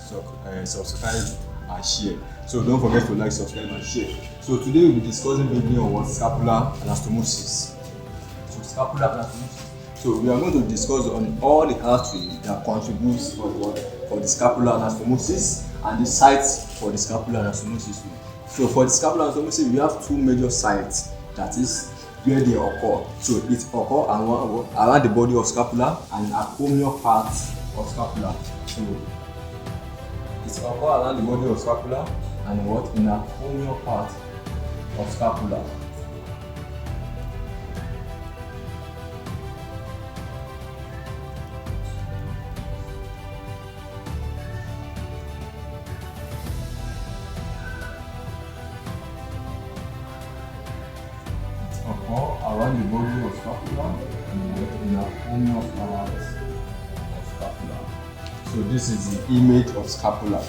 subscribe and share. So don't forget to like, subscribe and share. So today we'll be discussing briefly on what scapular anastomosis. So scapular anastomosis. So we are going to discuss on all the arteries that contributes for the scapular anastomosis and the sites for the scapular anastomosis. So for the scapular anastomosis, we have two major sites, that is where they occur. So it occurs around the body of scapula and acromial part of scapula. So it occurs around the body of scapula and in acromial part of scapula. Around the body of scapula and in acromial part of scapula. So this is the image of scapula.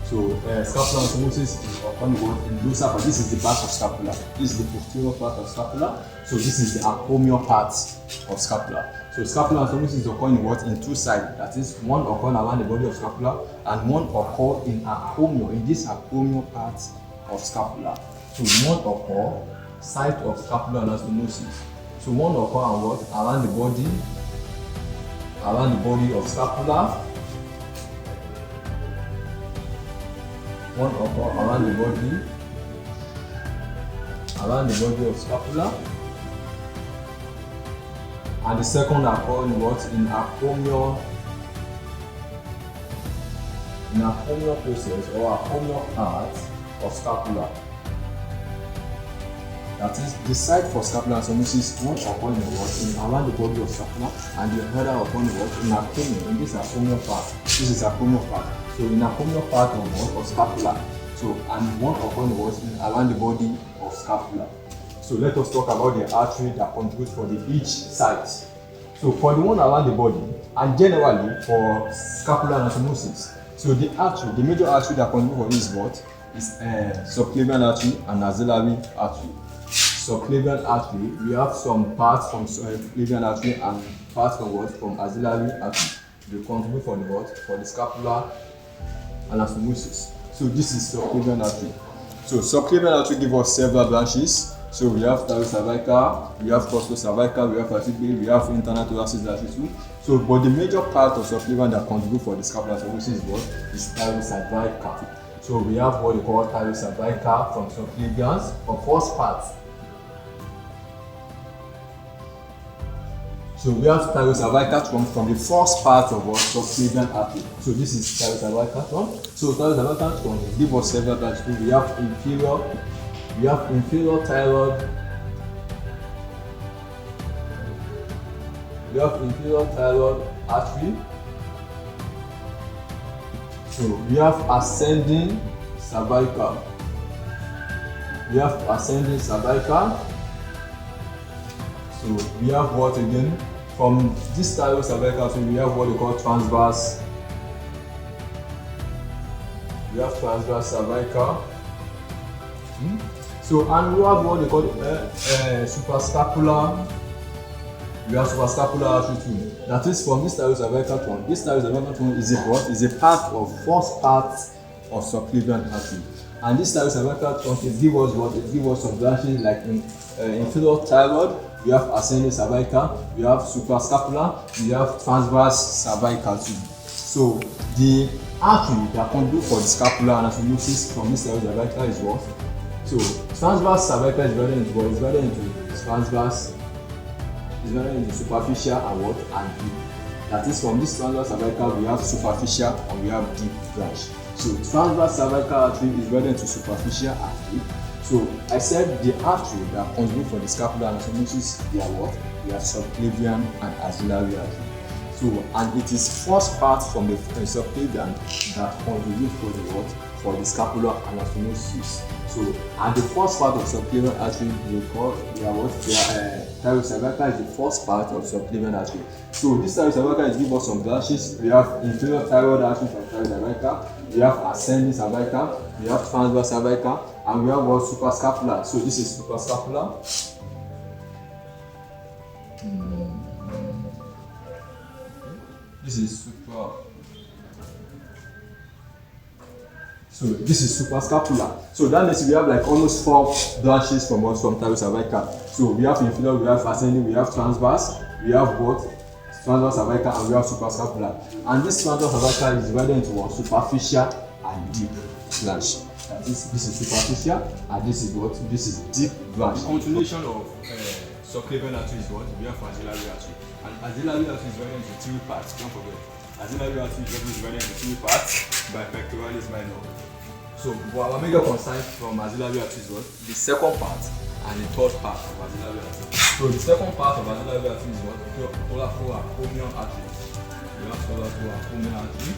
So scapular anastomosis is upon the word in dorsal part. This is the back of scapula. This is the posterior part of scapula. So this is the acromial part of scapula. So scapular anastomosis is occurring in two sides. That is, one occurs around the body of scapula and one occurs in acromial, in this acromial part of scapula. So one occurs site of scapular anastomosis. So one occurs around the body of scapula. One occurs around the body of scapula, and the second occurs in acromial process or acromial part of scapula. That is, the site for scapular anastomosis, one occurs in around the body of scapula, and the other occurs in acromial, in this acromial part. This is acromial part. So in acromial part of scapula. So and one occurs around the body of scapula. So let us talk about the artery that contributes for each site. So for the one around the body, and generally for scapular anastomosis, so the major artery that contributes for this is subclavian artery and axillary artery. Subclavian artery, we have some parts from subclavian artery and parts from axillary artery. They contribute for the scapular anastomosis. So this is subclavian artery. So subclavian artery gives us several branches. So we have thyrocervical, we have costocervical, we have vertebrae, we have internal thoracic artery too. So but the major part of subclavian that contribute for the scapular anastomosis is thyrocervical. So we have what we call thyrocervical from subclavians for first part. So we have thyrocervical from the first part of our subclavian artery. So this is thyrocervical one. So thyrocervical one gives us several branches. We have inferior thyroid. We have inferior thyroid artery. So we have ascending cervical. We have ascending cervical. So we have what again? From this thyrocervical, so we have what they call transverse. We have transverse cervical. So and we have what they call suprascapular. We have suprascapular artery too. That is from this thyrocervical one. This thyrocervical one is a part of first part of subclavian artery. And this thyrocervical one gives us some branches like in inferior thyroid. We have ascending cervical, we have suprascapular, we have transverse cervical too. So the artery that contributes for the scapular anastomosis from this cervical is what? So transverse cervical is very into transverse, is very into superficial and deep. That is, from this transverse cervical we have superficial and we have deep branch. So transverse cervical artery is very into superficial and deep. So I said the artery that contribute for the scapular anastomosis, they are what? They are subclavian and axillary artery. So and it is first part from the subclavian that contribute for the scapular anastomosis. So and the first part of subclavian artery thyrocervical is the first part of subclavian artery. So this thyrocervical gives us some branches. We have inferior thyroid artery from thyrocervical, we have ascending cervical, we have transverse cervical, and we have what? Suprascapular. So this is suprascapular. This is So this is suprascapular. So that means we have like almost 4 branches from thyrocervical. So we have inferior, we have ascending, we have transverse, we have what? Transverse cervical, and we have suprascapular. And this transverse cervical is divided into what? Superficial and deep branch. This is superficial, and this is what? This is deep branch. The continuation of subclavian artery is what? We have axillary artery. And axillary artery is divided into 3 parts. Don't forget. Axillary artery is divided into 3 parts by pectoralis minor. So our major concern from axillary artery is what? The second part and the third part of axillary artery. So the second part of axillary artery is what? Thoracoacromial artery. We have thoracoacromial artery.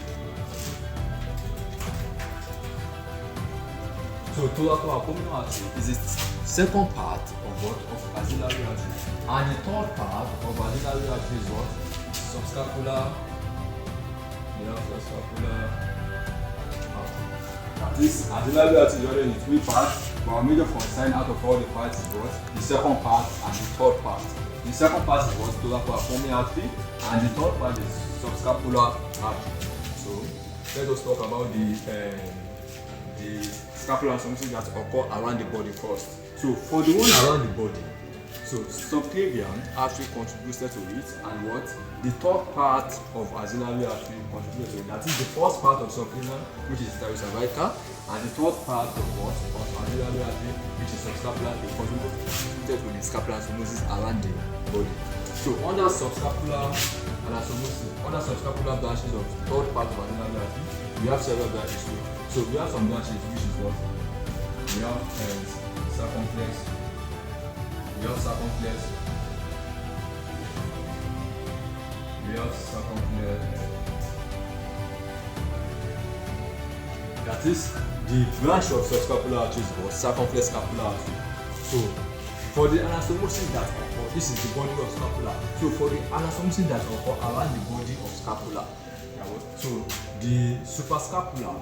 So thoracoacromial artery is the second part of what? Of axillary artery. And the third part of axillary artery is what? Subscapular. We have subscapular artery. This axillary artery is already in 3 parts, but our major concern out of all the parts is what? The second part and the third part. The second part is what? Thoracoacromial artery, and the third part is subscapular artery. So let us talk about the scapular anastomosis that occur around the body first. So for the one around the body, so subclavian artery contributed to it, and what? The third part of axillary artery contributed to it. That is the first part of subclavian, which is thyrocervical, and the third part of what? Of axillary artery, which is subscapular, contributed to the scapular anastomosis around the body. So under subscapular anastomosis, under subscapular branches of the third part of axillary artery, we have several branches. So we have some branches, which is what? We have circumflex. We have circumflex. We have circumflex. That is the branch of subscapular artery is called circumflex scapular artery. So for the anastomosis that occur, this is the body of scapula. So for the anastomosis that occur around the body of scapula, so the suprascapular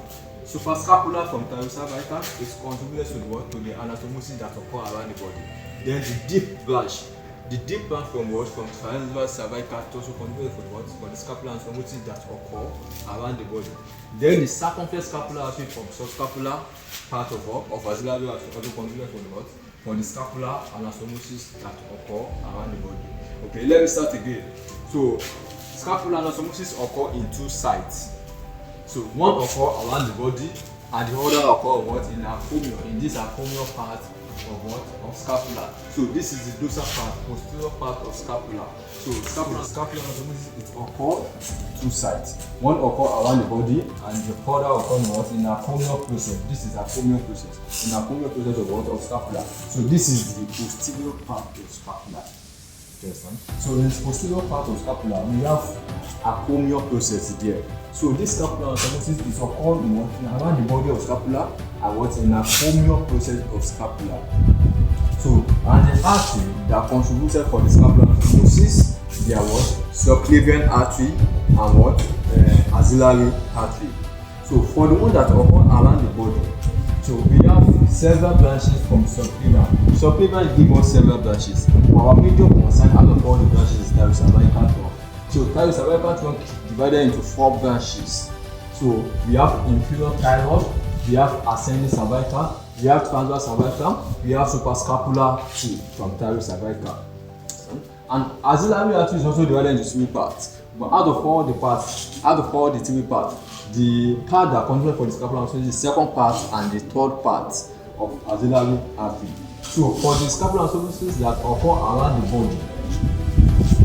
from thyrocervical is contributed to what? To the anastomosis that occur around the body. Then the deep branch from what? From transverse cervical also contributed for what? For the scapular anastomosis that occur around the body. Then the circumflex scapular artery from subscapular part of axillary artery also contributed for what? For the scapular anastomosis that occur around the body. Okay, let me start again. So scapular anastomosis occur in 2 sites. So one occur around the body, and the other occur what? In acromial, in this acromial part of what? Of scapula. So this is the dorsal part, posterior part of scapula. So scapular anastomosis, it occur 2 sites. One occur around the body, and the other occur what? In acromial process. This is acromial process. In acromial process of what? Of scapula. So this is the posterior part of scapula. So in the posterior part of scapula, we have acromial process there. So this scapular anastomosis is occurred in what? Around the body of scapula, and what? In acromial process of scapula. So and the artery that contributed for the scapular anastomosis, there was subclavian artery and what? Axillary artery. So for the one that occur around the body, so we have several branches from subclavian. Subclavian give us several branches. Our major concern out of all the branches is thyrocervical trunk. So thyrocervical trunk divided into 4 branches. So we have inferior thyroid, we have ascending cervical, we have transverse cervical, we have suprascapular too from thyrocervical. And axillary artery is also divided into 3 parts. But out of all the 3 parts, the part that contributes for the scapular anastomosis is the second part and the third part of axillary artery. So for the scapular anastomosis that occur around the body,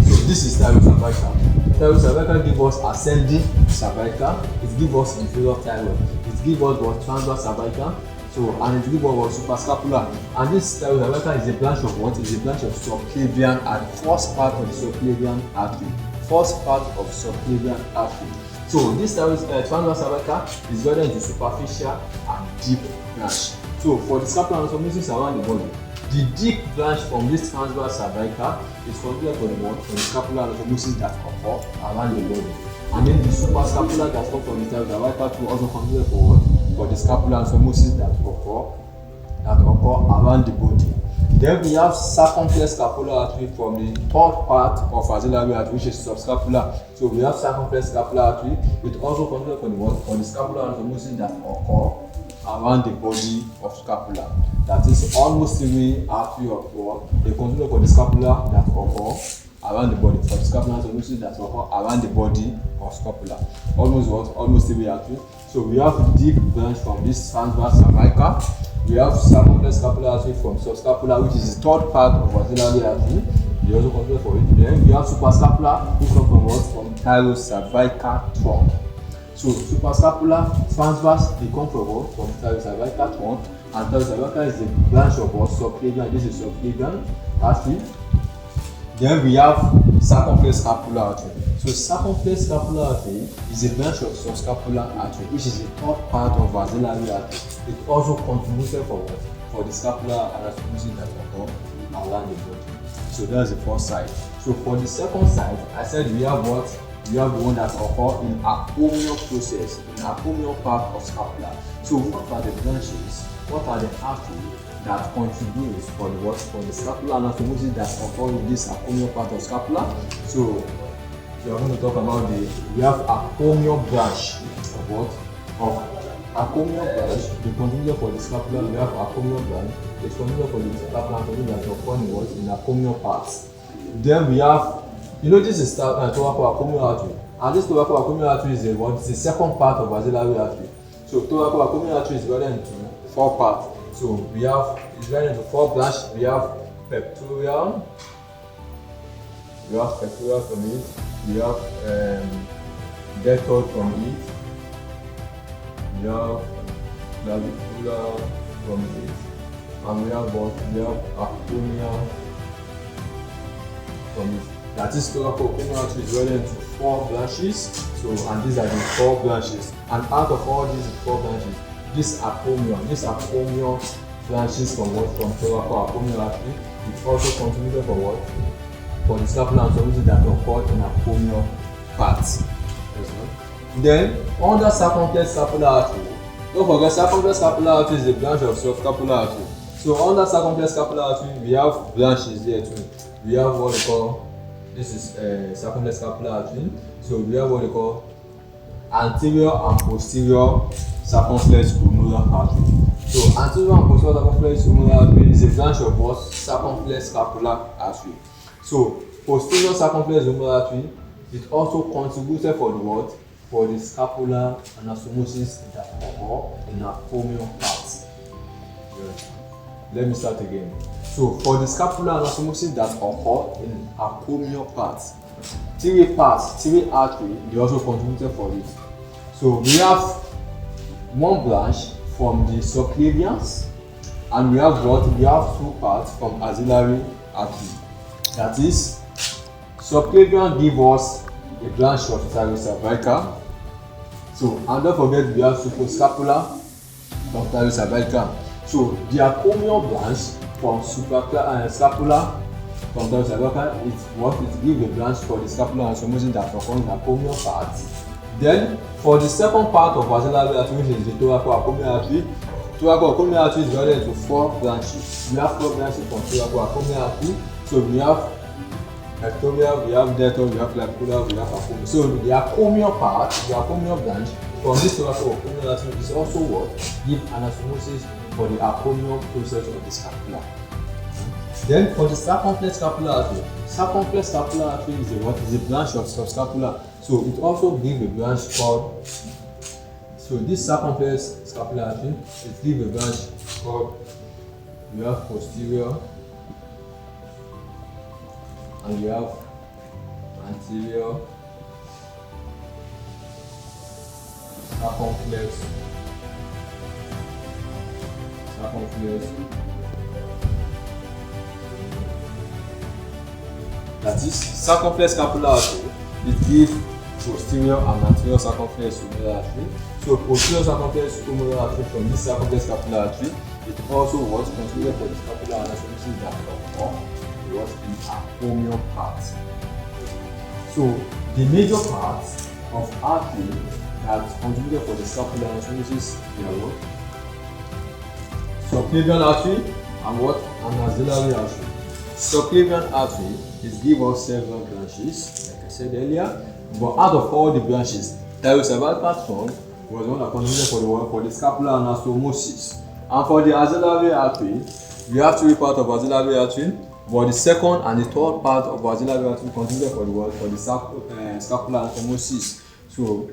so this is thyrocervical. Thyrocervical gives us ascending cervical, it gives us inferior thyroid, it gives us what? Transverse cervical, so and it gives us what? Suprascapular. And this thyrocervical is a branch of what? Is a branch of subclavian and first part of the subclavian artery. First part of subclavian artery. So this transverse cervical is divided into superficial and deep branch. So for the scapular anastomosis around the body, the deep branch from this transverse cervical is considered for the what? For the scapular anastomosis that occur around the body. And then the suprascapular that comes from the cervical to also considered for what? For the scapular anastomosis that occur around the body. Then we have circumflex scapular artery from the third part of axillary artery, which is subscapular. So we have circumflex scapular artery. It also considered for the what? For the scapular anastomosis that occur around the body of scapula. That is almost the artery of what? They consider for the scapula that occur around the body. For the scapular anastomosis that occur around the body of scapula. Almost what? Almost the artery. So we have deep branch from this transverse cervical. We have circumflex scapular artery from subscapular, which is the third part of axillary artery. They also consider for it. Then we have suprascapular, which comes from what? From thyrocervical trunk. So suprascapular, transverse, they come from what? From thyrocervical trunk, and thyrocervical is the branch of what? Subclavian. This is subclavian artery. Then we have circumflex scapular artery. So circumflex scapular artery is a branch of subscapular artery, which is the third part of axillary artery. It also contributed for what? For the scapular anastomosis that occur around the body. So that's the first side. So for the second side, I said we have what? We have the one that occur in acromial process, in acromial part of scapula. So what are the branches? What are the arteries that contributes for the what? For the scapular anastomosis that occur in this acromial part of scapula? So we are going to talk about we have acromial branch of what? Of acromial branch, the contributor for the scapula. We have acromial branch, the contributor for the scapular anastomosis that occur in what? In acromial parts. Then we have, this is thoracoacromial artery, and this thoracoacromial artery is the second part of axillary artery. So thoracoacromial artery is divided into 4 parts. So we have, it's divided into 4 branches. We have pectoral, from it. We have deltoid from it. We have clavicular from it. And we have what? We have acromial from it. That is thoracoacromial artery is divided into 4 branches. So, and these are the 4 branches. And out of all these 4 branches, this acromial branches from what? From thoracoacromial artery, it also contributed for what? For the scapular anastomosis that occur in acromial parts. Then, under circumflex scapular artery, don't forget circumflex scapular artery is a branch of subscapular artery. So under circumflex scapular artery, we have branches here too. We have what they call, this is circumflex scapular artery. So we have what they call anterior and posterior circumflex humeral artery. So anterior and posterior circumflex humeral artery is a branch of what? Circumflex scapular artery. So posterior circumflex humeral artery, it also contributed for the what? For the scapular anastomosis that occur in acromial parts. Let me start again. So for the scapular anastomosis that occur in acromial parts, 3 arteries, they also contributed for it. So we have one branch from the subclavians, and we have what? We have 2 parts from axillary artery. That is, subclavian give us a branch of thyrocervical. So, and don't forget we have suprascapular from thyrocervical. So the acromial branch from scapula from thyrocervical is what? It gives a branch for the scapular anastomosis that occurs in acromial parts. Then for the second part of axillary artery, which is the thoracoacromial artery, thoracoacromial artery is divided into 4 branches. We have 4 branches from thoracoacromial artery. So we have pectoral, we have deltoid, we have clavicular, we have acromial. So the acromial part, the acromial branch from this thoracoacromial artery is also what? Give anastomosis for the acromial process of the scapula. Then for the circumflex scapular artery is a what? Is a branch of subscapular. So it also gives a branch called, so this circumflex scapular artery, it gives a branch called, we have posterior, and we have anterior circumflex. That is circumflex scapular artery. It gives posterior and anterior circumflex humeral artery. So posterior circumflex humeral artery from this circumflex scapular artery, it also was considered for the scapular anastomosis that occur was in acromial parts. So the major parts of artery that contributed for the scapular anastomosis were what? Subclavian artery, and what? An axillary artery. Subclavian artery is give us several branches, like I said earlier, but out of all the branches, cervical trunk was one that contributed for the scapula anastomosis. And for the axillary artery, we have three parts of axillary artery, but the second and the third part of axillary artery contributed for the scapula anastomosis. So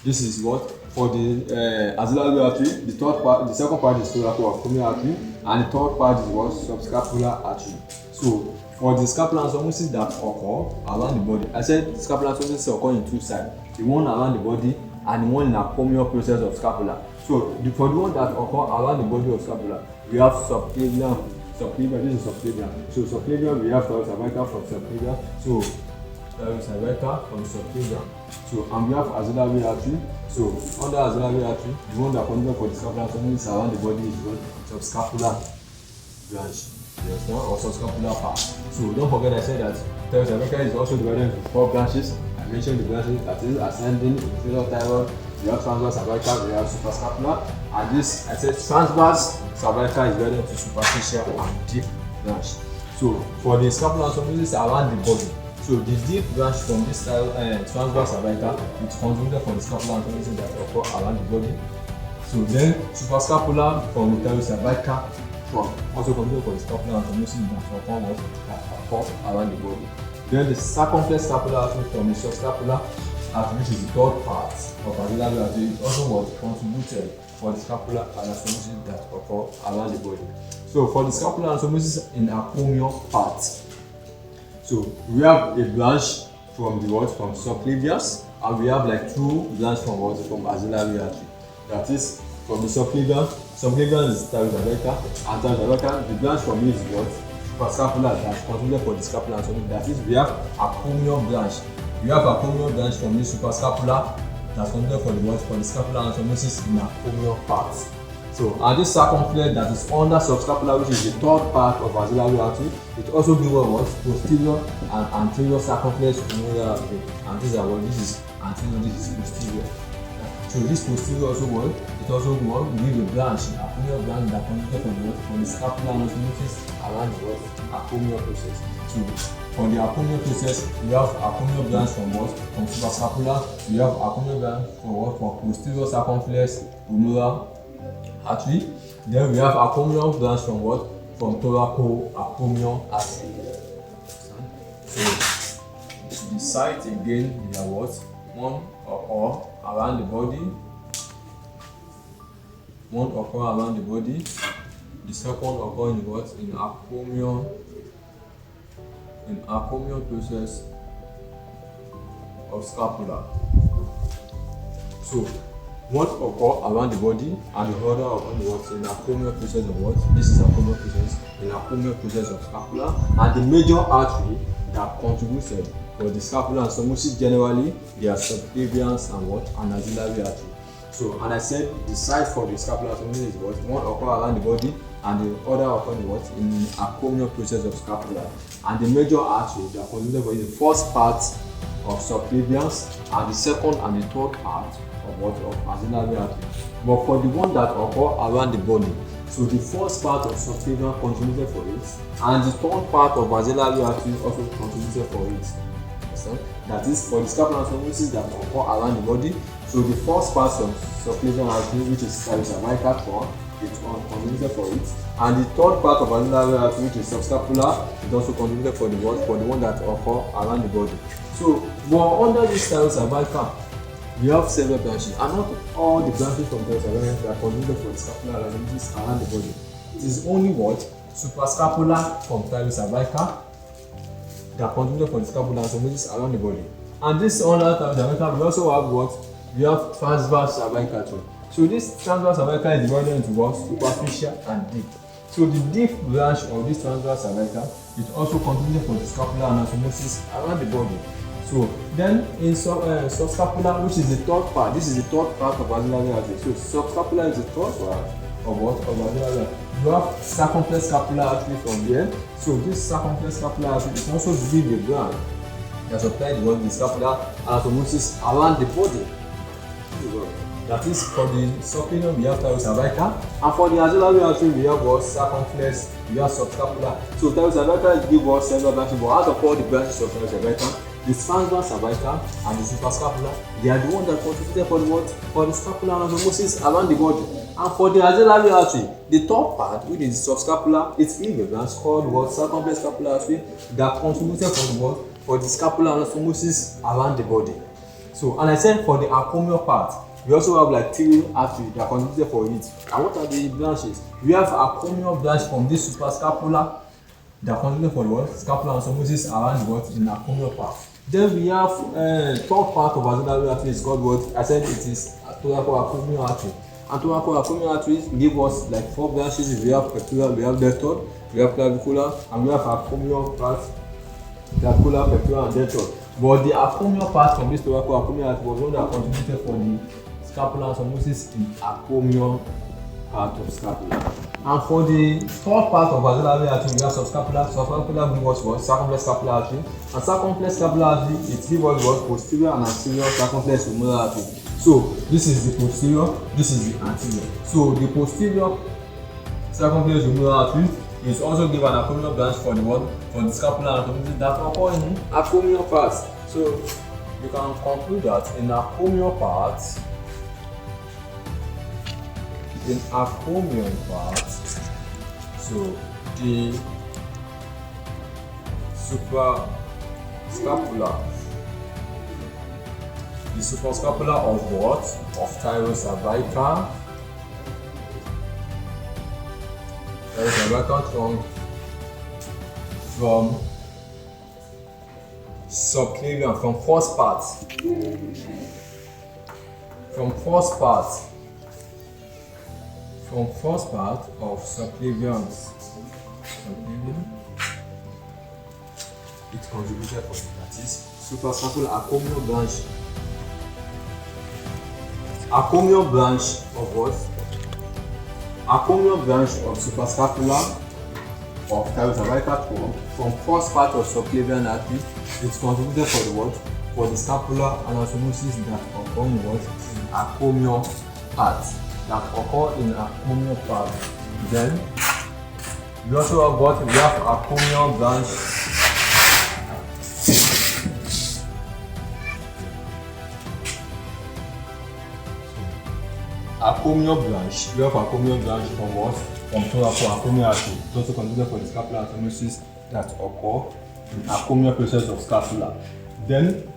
this is what for the axillary artery. The second part is thoracoacromial artery, and the third part is what? Subscapular artery. So for the scapula anastomosis that occur around the body, I said scapula anastomosis occur in two sides: the one around the body and the one in the acromial process of scapula. So for the one that occur around the body of scapula, we have subclavian. This is subclavian. So subclavian, we have cervical from subclavian. So cervical from subclavian. So and we have axillary artery. So under axillary artery, the one that contributes for the scapula anastomosis around the body is what? Subscapular branch. Yes, or subscapular part. So don't forget I said that cervical is also divided into 4 branches. I mentioned the branches, that is ascending, inferior thyroid, we have transverse cervical, we have suprascapular, and this I said transverse cervical is divided into superficial and deep branch. So for the scapula anastomosis around the body, so the deep branch from this transverse cervical, it contributed for the scapula anastomosis that occur around the body. So then suprascapular from the cervical also contributed for the scapula anastomosis that occur around the body. Then the circumflex scapular artery from the subscapular artery, which is the third part of axillary artery, also was contributed for the scapular anastomosis that occur around the body. So for the scapular anastomosis in acromial part, so we have a branch from the what? From subclavius, and we have like 2 branches from what? From axillary artery. That is from the subclavian. Subclavian is cervical, and cervical, the branch from it is what? Suprascapular that contributed for the scapular anastomosis. That is, we have acromial branch. We have acromial branch from the suprascapular that contributed for the what? For the scapular anastomosis in acromial part. So and this circumflex that is under subscapular, which is the third part of axillary artery, it also gives us what? Posterior and anterior circumflex femoral artery. And these are what? This is anterior, this is posterior. So this posterior also what? It also will give a branch, acromial branch that contributed for the scapular anastomosis around the what? Acromial process. So for the acromial process, we have acromial branch from what? From suprascapular. We have acromial branch from what? From posterior circumflex femoral artery. Then we have acromial branch from what? From thoracoacromial artery. So the site again, we have what? One or around the body. One occur around the body. The second occur in what? In acromial process of scapula. So one occur around the body and the other occur in what? In acromial process of what? This is acromial process. In acromial process of scapula, and the major artery that contributed for the scapula anastomosis generally, they are subclavians and what? An axillary artery. So, and I said the site for the scapula anastomosis is what? One occur around the body and the other occur in what? In acromial process of scapula. And the major artery that contributed for the first part of subclavians and the second and the third part of what? Of axillary artery. But for the one that occur around the body, so the first part of subclavian contributed for it, and the third part of axillary artery also contributed for it. That is for the scapular anastomosis that occur around the body. So the first part of subclavian artery, which is cervical trunk, it contributed for it, and the third part of axillary artery, which is subscapular, it also contributed for the what? For the one that occur around the body. So, but under this cervical, we have several branches, and not all the branches from the cervical that contributed for the scapular anastomosis around the body. It is only what? Suprascapular from cervical that contributed for the scapular anastomosis around the body. And this under cervical, we also have what? We have transverse cervical too. So this transverse cervical is divided into what? Superficial and deep. So the deep branch of this transverse cervical, it also contributed for the scapular anastomosis around the body. So then in subscapular, which is the third part, this is the third part of axillary artery. So subscapular is the third part of what? Of axillary artery. You have circumflex scapular artery from here. So this circumflex scapular artery is also the branch that supplies the scapular anastomosis around the body. That is, for the superior we have thyrocervical, and for the axillary artery we have what? Circumflex, we have subscapular. So thyrocervical give us several branches, but out of all the branches of thyrocervical, the transverse cervical and the suprascapular, they are the ones that contributed for the what? For the scapular anastomosis around the body. And for the axillary artery, the top part, which is the subscapular, it's a branch called what? Circumflex scapular artery, that contributed for the what? For the scapular anastomosis around the body. So, and I said for the acromial part, we also have like 3 arteries that contributed for it. And what are the branches? We have acromial branch from this suprascapular that contributed for the what? Scapular anastomosis around the what? In acromial part. Then we have top part of axillary artery is called what? I said it is thoracoacromial artery. And thoracoacromial arteries give us like 4 branches. We have pectoral, we have deltoid, we have clavicular, and we have acromial part, clavicular, pectoral, and deltoid. But the acromial part from this thoracoacromial artery was one that contributed for the scapular anastomosis in acromial part of scapula. And for the third part of axillary artery, we have subscapular. Subscapular gives us what? Circumflex scapular artery. And circumflex scapular artery, it gives us what? Posterior and anterior circumflex femoral artery. So this is the posterior, this is the anterior. So the posterior circumflex femoral artery is also given an acromial branch for the what? For the scapular anastomosis that occur in acromial parts. So you can conclude that in acromial parts, so the suprascapular of what? Of thyrocervical. Thyrocervical from subclavian, from first part. From first part of subclavian, it contributed for it. That is suprascapular acromial branch. Acromial branch of what? Acromial branch of suprascapular of thyrocervical from first part of subclavian artery. It contributed for the what? For the scapular anastomosis that occur in what? In acromial part. That occur in acromial part. Then we also have what? We have acromial branch. Acromial branch. We have acromial branch from what? From thoracoacromial artery. It also contributed for the scapular anastomosis that occur in acromial process of scapula. Then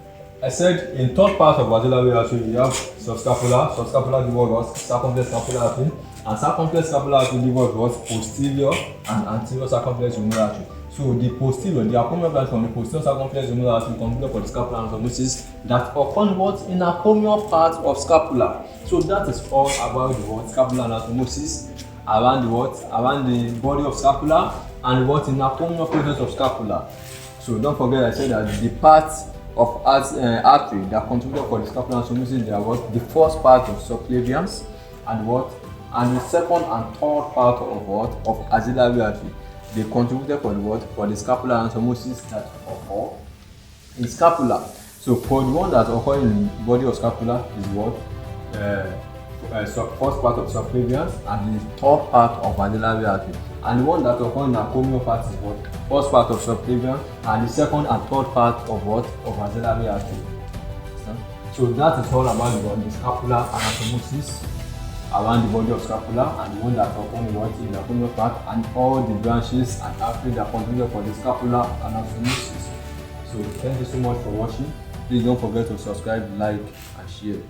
I said in third part of axillary artery we have subscapular. Subscapular gives us circumflex scapular artery, and circumflex scapular artery gives us posterior and anterior circumflex femoral artery. So the posterior, the acromial branch from the posterior circumflex femoral artery contributed for the scapular anastomosis that occur what? In acromial part of scapula. So that is all about the what? Scapular anastomosis around the what? Around the body of scapula and what? In acromial process of scapula. So don't forget I said that the parts of artery that contributed for the scapular anastomosis, they are what? The first part of subclavians and what? And the second and third part of what? Of axillary artery. They contributed for the what? For the scapular anastomosis that occur in scapula. So for the one that occur in the body of scapula is what? First part of subclavians and the third part of axillary artery. And the one that occur in the acromial part is what? First part of subclavian and the second and third part of what? Of axillary artery. So that is all about the scapular anastomosis around the body of scapula and the one that occur in what? In the acromial part, and all the branches and arteries that contribute for the scapular anastomosis. So thank you so much for watching. Please don't forget to subscribe, like and share.